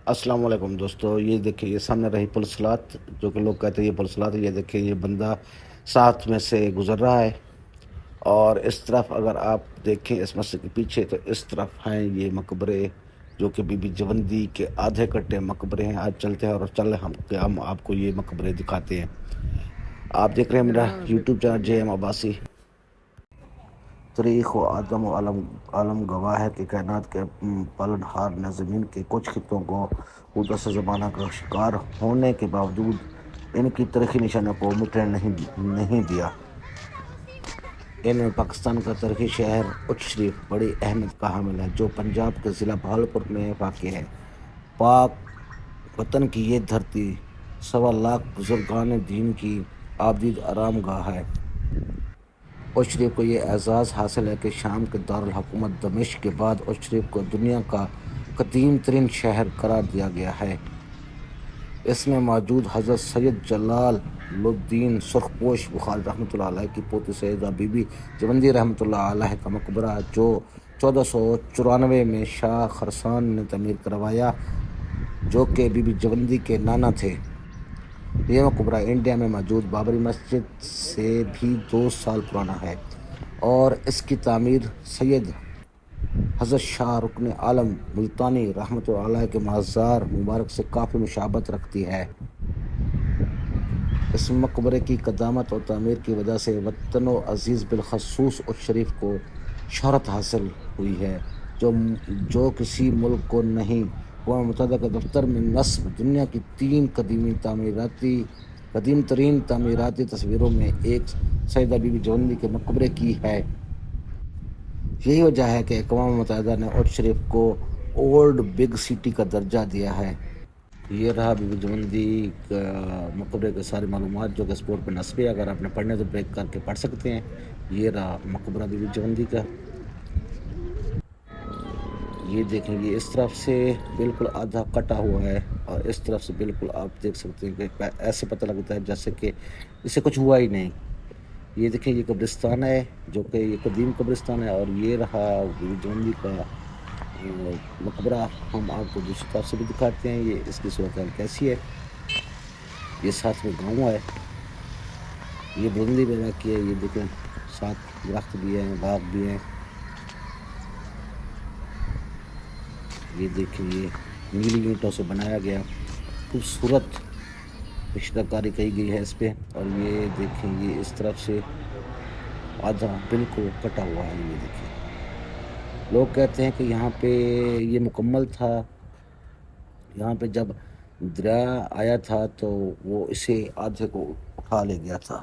السلام علیکم دوستو، یہ دیکھیں یہ سامنے رہی پلسلات جو کہ لوگ کہتے ہیں یہ پلسلات ہے۔ یہ دیکھیں یہ بندہ ساتھ میں سے گزر رہا ہے، اور اس طرف اگر آپ دیکھیں اس مسجد کے پیچھے تو اس طرف ہیں یہ مقبرے جو کہ بی بی جوندی کے آدھے کٹے مقبرے ہیں۔ آج چلتے ہیں اور ہم آپ کو یہ مقبرے دکھاتے ہیں۔ آپ دیکھ رہے ہیں میرا YouTube channel J M Abbasi. تاریخ و آدم و عالم گواہ ہے کہ کائنات کے پالن ہار نے زمین کے کچھ خطوں کو حدث زمانہ کا شکار ہونے کے باوجود ان کی تاریخی نشانوں کو مٹنے نہیں دیا۔ ان میں پاکستان کا تاریخی شہر اچ شریف بڑی اہمیت کا حامل ہے، جو پنجاب کے ضلع بہاولپور میں واقع ہے۔ پاک وطن کی یہ دھرتی 1.25 لاکھ بزرگان دین کی آبدید آرام گاہ ہے۔ اچ شریف کو یہ اعزاز حاصل ہے کہ شام کے دارالحکومت دمشق کے بعد اچ شریف کو دنیا کا قدیم ترین شہر قرار دیا گیا ہے۔ اس میں موجود حضرت سید جلال الدین سرخپوش بخاری رحمۃ اللہ علیہ کی پوتی سیدہ بی بی جوندی رحمۃ اللہ علیہ کا مقبرہ، جو 1494 میں شاہ خراسان نے تعمیر کروایا، جو کہ بی بی جوندی کے نانا تھے۔ یہ مقبرہ انڈیا میں موجود بابری مسجد سے بھی 2 سال پرانا ہے، اور اس کی تعمیر سید حضرت شاہ رکن عالم ملتانی رحمۃ اللہ علیہ کے مزار مبارک سے کافی مشابہت رکھتی ہے۔ اس مقبرے کی قدامت اور تعمیر کی وجہ سے وطن و عزیز بالخصوص اچ شریف کو شہرت حاصل ہوئی ہے، جو کسی ملک کو نہیں۔ اقوام متحدہ کے دفتر میں نصب دنیا کی 3 قدیم ترین تعمیراتی تصویروں میں ایک سیدہ بی بی جوندی کے مقبرے کی ہے۔ یہی وجہ ہے کہ اقوام متحدہ نے اچ شریف کو اولڈ بگ سٹی کا درجہ دیا ہے۔ یہ رہا بی بی جوندی کا مقبرے کے ساری معلومات جو کہ اس بورڈ پہ نصب ہے، اگر آپ نے پڑھنے تو بریک کر کے پڑھ سکتے ہیں۔ یہ رہا مقبرہ بی بی جوندی کا۔ یہ دیکھیں، یہ اس طرف سے بالکل آدھا کٹا ہوا ہے، اور اس طرف سے بالکل آپ دیکھ سکتے ہیں کہ ایسے پتہ لگتا ہے جیسے کہ اسے کچھ ہوا ہی نہیں۔ یہ دیکھیں یہ قبرستان ہے، جو کہ یہ قدیم قبرستان ہے، اور یہ رہا بی بی جوندی کا مقبرہ۔ ہم آپ کو دوسری طرف سے بھی دکھاتے ہیں یہ اس کی صورتحال کیسی ہے۔ یہ ساتھ میں گاؤں ہے، یہ بلندی میں واقع ہے۔ یہ دیکھیں ساتھ درخت بھی ہیں، باغ بھی ہیں۔ یہ دیکھیں یہ نیلی اینٹوں سے بنایا گیا خوبصورت نقشہ کاری کی گئی ہے اس پہ، اور یہ دیکھیں یہ اس طرف سے آدھا بالکل کٹا ہوا ہے۔ یہ دیکھیں لوگ کہتے ہیں کہ یہاں پہ یہ مکمل تھا، یہاں پہ جب دریا آیا تھا تو وہ اسے آدھے کو اٹھا لے گیا تھا۔